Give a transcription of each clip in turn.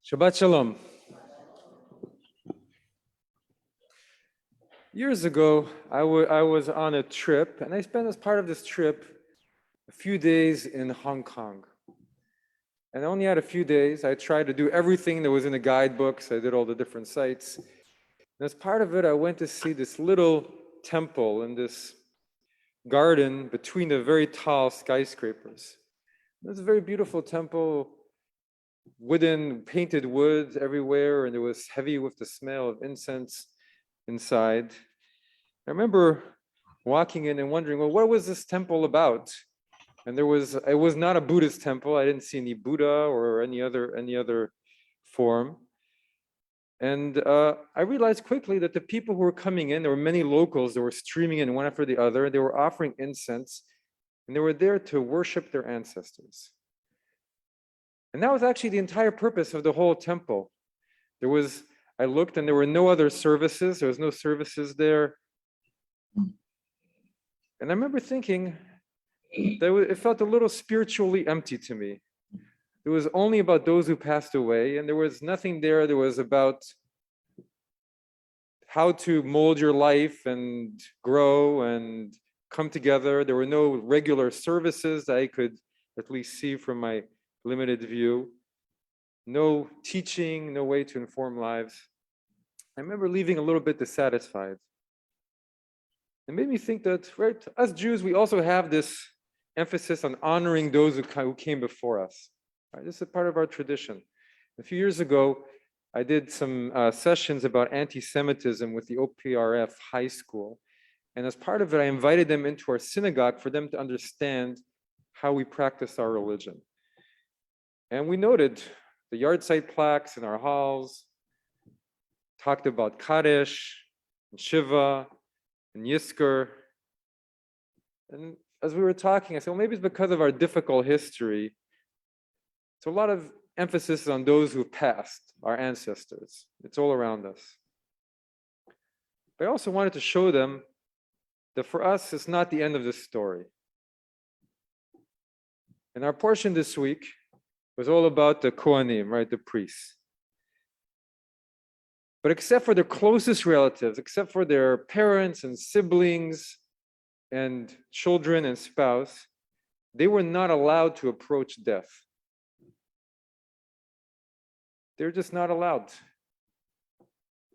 Shabbat Shalom. Years ago, I was on a trip, and I spent as part of this trip a few days in Hong Kong. And I only had a few days. I tried to do everything that was in the guidebooks. I did all the different sites. And as part of it, I went to see this little temple in this garden between the very tall skyscrapers. It was a very beautiful temple, wooden, painted wood everywhere, and it was heavy with the smell of incense inside. I remember walking in and wondering, well, what was this temple about? And it was not a Buddhist temple. I didn't see any Buddha or any other form. And I realized quickly that the people who were coming in, there were many locals that were streaming in one after the other. They were offering incense, and they were there to worship their ancestors. And that was actually the entire purpose of the whole temple. I looked and there were no other services. There was no services there. And I remember thinking that it felt a little spiritually empty to me. It was only about those who passed away, and there was nothing there that was about how to mold your life and grow and come together. There were no regular services that I could at least see from my limited view. No teaching, no way to inform lives. I remember leaving a little bit dissatisfied. It made me think that, right, us Jews, we also have this emphasis on honoring those who came before us. Right? This is part of our tradition. A few years ago, I did some sessions about anti-Semitism with the OPRF high school. And as part of it, I invited them into our synagogue for them to understand how we practice our religion. And we noted the yard site plaques in our halls, talked about Kaddish, and Shiva, and Yisker. And as we were talking, I said, well, maybe it's because of our difficult history. So a lot of emphasis on those who passed, our ancestors. It's all around us. But I also wanted to show them that for us, it's not the end of the story. And our portion this week was all about the Kohanim, right, the priests. But except for their closest relatives, except for their parents and siblings and children and spouse, they were not allowed to approach death. They're just not allowed.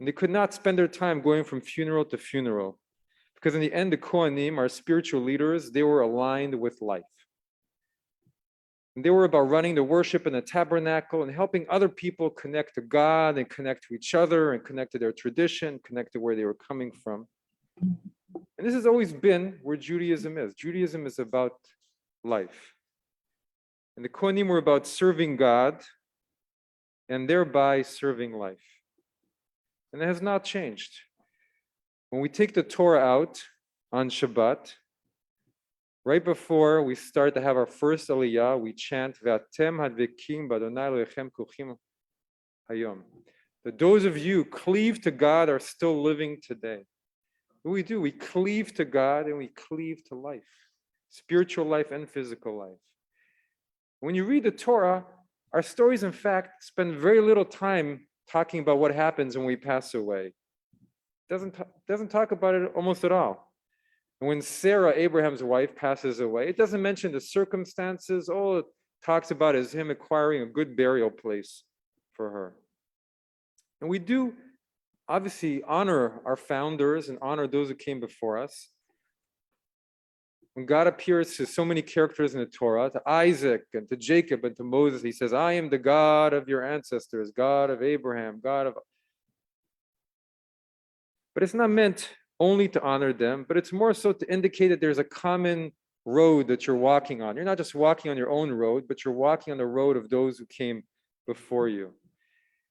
And they could not spend their time going from funeral to funeral. Because in the end, the Kohanim, our spiritual leaders, they were aligned with life. And they were about running the worship in the tabernacle and helping other people connect to God and connect to each other and connect to their tradition, connect to where they were coming from. And this has always been where Judaism is. Judaism is about life. And the Kohanim were about serving God and thereby serving life. And it has not changed. When we take the Torah out on Shabbat, right before we start to have our first Aliyah, we chant, V'atem hadvekim b'Adonai Elohechem kuchim hayom. That those of you who cleave to God are still living today. What we do, we cleave to God and we cleave to life, spiritual life and physical life. When you read the Torah, our stories, in fact, spend very little time talking about what happens when we pass away. It doesn't talk about it almost at all. And when Sarah, Abraham's wife, passes away, it doesn't mention the circumstances. All it talks about is him acquiring a good burial place for her. And we do obviously honor our founders and honor those who came before us. When God appears to so many characters in the Torah, to Isaac and to Jacob and to Moses, he says, I am the God of your ancestors, God of Abraham, God of... But it's not meant only to honor them, but it's more so to indicate that there's a common road that you're walking on. You're not just walking on your own road, but you're walking on the road of those who came before you.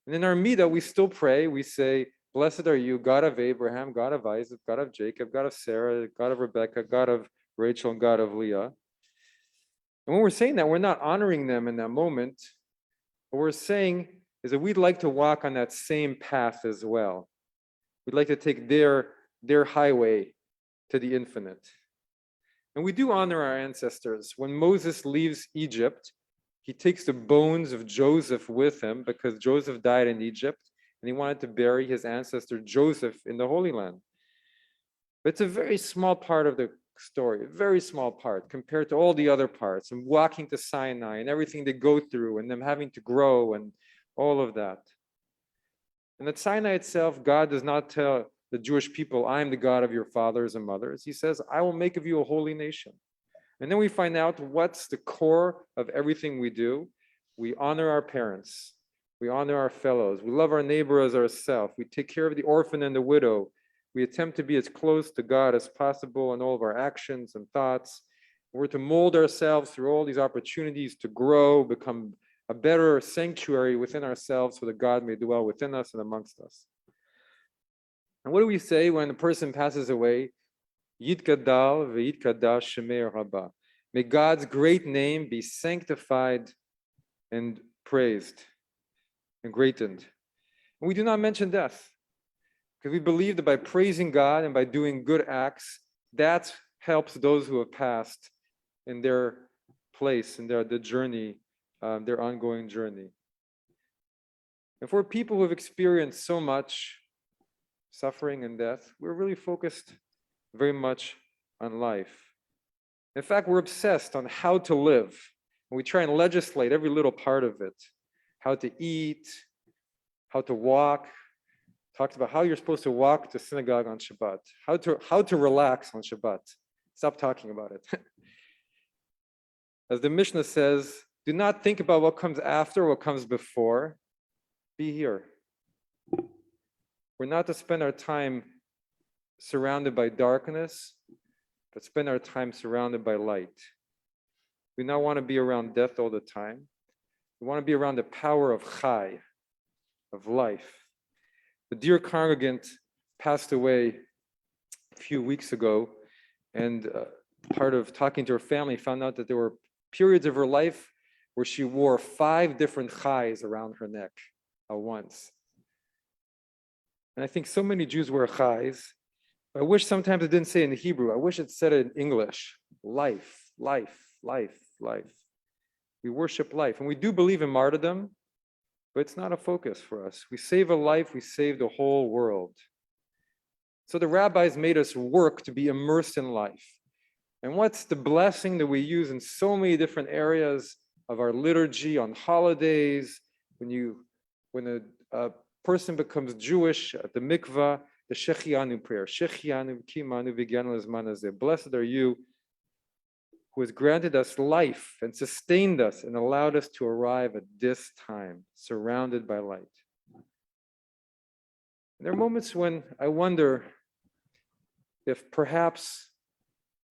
And in our Midah, we still pray. We say, blessed are you, God of Abraham, God of Isaac, God of Jacob, God of Sarah, God of Rebecca, God of Rachel, and God of Leah. And when we're saying that, we're not honoring them in that moment. What we're saying is that we'd like to walk on that same path as well. We'd like to take their highway to the infinite. And we do honor our ancestors. When Moses leaves Egypt, He takes the bones of Joseph with him because Joseph died in Egypt and he wanted to bury his ancestor Joseph in the Holy Land. But it's a very small part of the story, a very small part compared to all the other parts, and walking to Sinai and everything they go through and them having to grow and all of that. And at Sinai itself, God does not tell the Jewish people, I am the God of your fathers and mothers. He says, I will make of you a holy nation. And then we find out what's the core of everything we do. We honor our parents. We honor our fellows. We love our neighbor as ourselves. We take care of the orphan and the widow. We attempt to be as close to God as possible in all of our actions and thoughts. We're to mold ourselves through all these opportunities to grow, become a better sanctuary within ourselves so that God may dwell within us and amongst us. And what do we say when a person passes away? Yitkadal ve'yitkadash shemei Rabbi. May God's great name be sanctified and praised and greatened. And we do not mention death because we believe that by praising God and by doing good acts, that helps those who have passed in their place, in their journey, their ongoing journey. And for people who have experienced so much suffering and death, we're really focused very much on life. In fact, we're obsessed on how to live, and we try and legislate every little part of it. How to eat, how to walk. Talks about how you're supposed to walk to synagogue on Shabbat, how to relax on Shabbat. Stop talking about it. As the Mishnah says, do not think about what comes after, what comes before. Be here. We're not to spend our time surrounded by darkness, but spend our time surrounded by light. We don't want to be around death all the time. We want to be around the power of chai, of life. The dear congregant passed away a few weeks ago, and part of talking to her family found out that there were periods of her life where she wore 5 different chais around her neck at once. And I think so many Jews wear chais. I wish sometimes it didn't say in Hebrew. I wish it said it in English. Life, life, life, life. We worship life. And we do believe in martyrdom, but it's not a focus for us. We save a life, we save the whole world. So the rabbis made us work to be immersed in life. And what's the blessing that we use in so many different areas of our liturgy, on holidays, when a person becomes Jewish at the mikvah, the Shechianu prayer. Shechianu kimanu v'gyanu lezman hazeh. Blessed are you who has granted us life and sustained us and allowed us to arrive at this time, surrounded by light. And there are moments when I wonder if perhaps,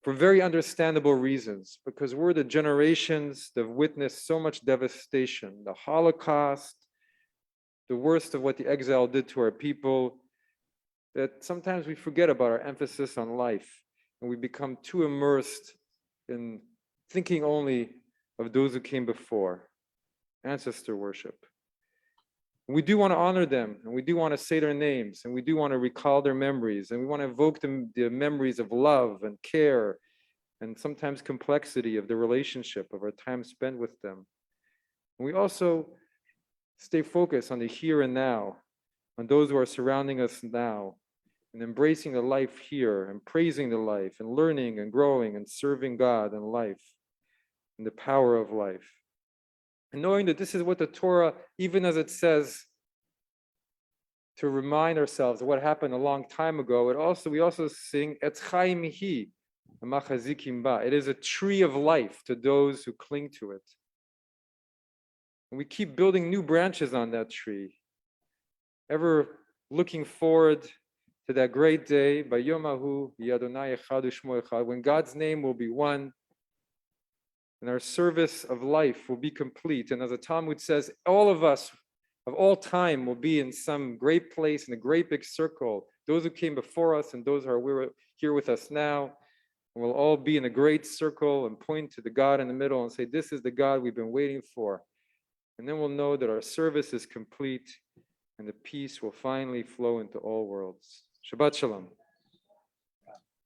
for very understandable reasons, because we're the generations that have witnessed so much devastation, the Holocaust, the worst of what the exile did to our people, that sometimes we forget about our emphasis on life and we become too immersed in thinking only of those who came before, ancestor worship. We do want to honor them, and we do want to say their names, and we do want to recall their memories, and we want to evoke the memories of love and care and sometimes complexity of the relationship, of our time spent with them. And we also stay focused on the here and now, on those who are surrounding us now, and embracing the life here, and praising the life, and learning and growing and serving God and life, and the power of life. And knowing that this is what the Torah, even as it says to remind ourselves of what happened a long time ago, we also sing, Etz Chaim Hi, Machazikim Ba. It is a tree of life to those who cling to it. And we keep building new branches on that tree, ever looking forward to that great day, Bayomahu Yadonai Echad U'Shmo Echad, when God's name will be one, and our service of life will be complete. And as the Talmud says, all of us of all time will be in some great place, in a great big circle, those who came before us and those who are here with us now. And we'll all be in a great circle and point to the God in the middle and say, this is the God we've been waiting for. And then we'll know that our service is complete and the peace will finally flow into all worlds. Shabbat Shalom.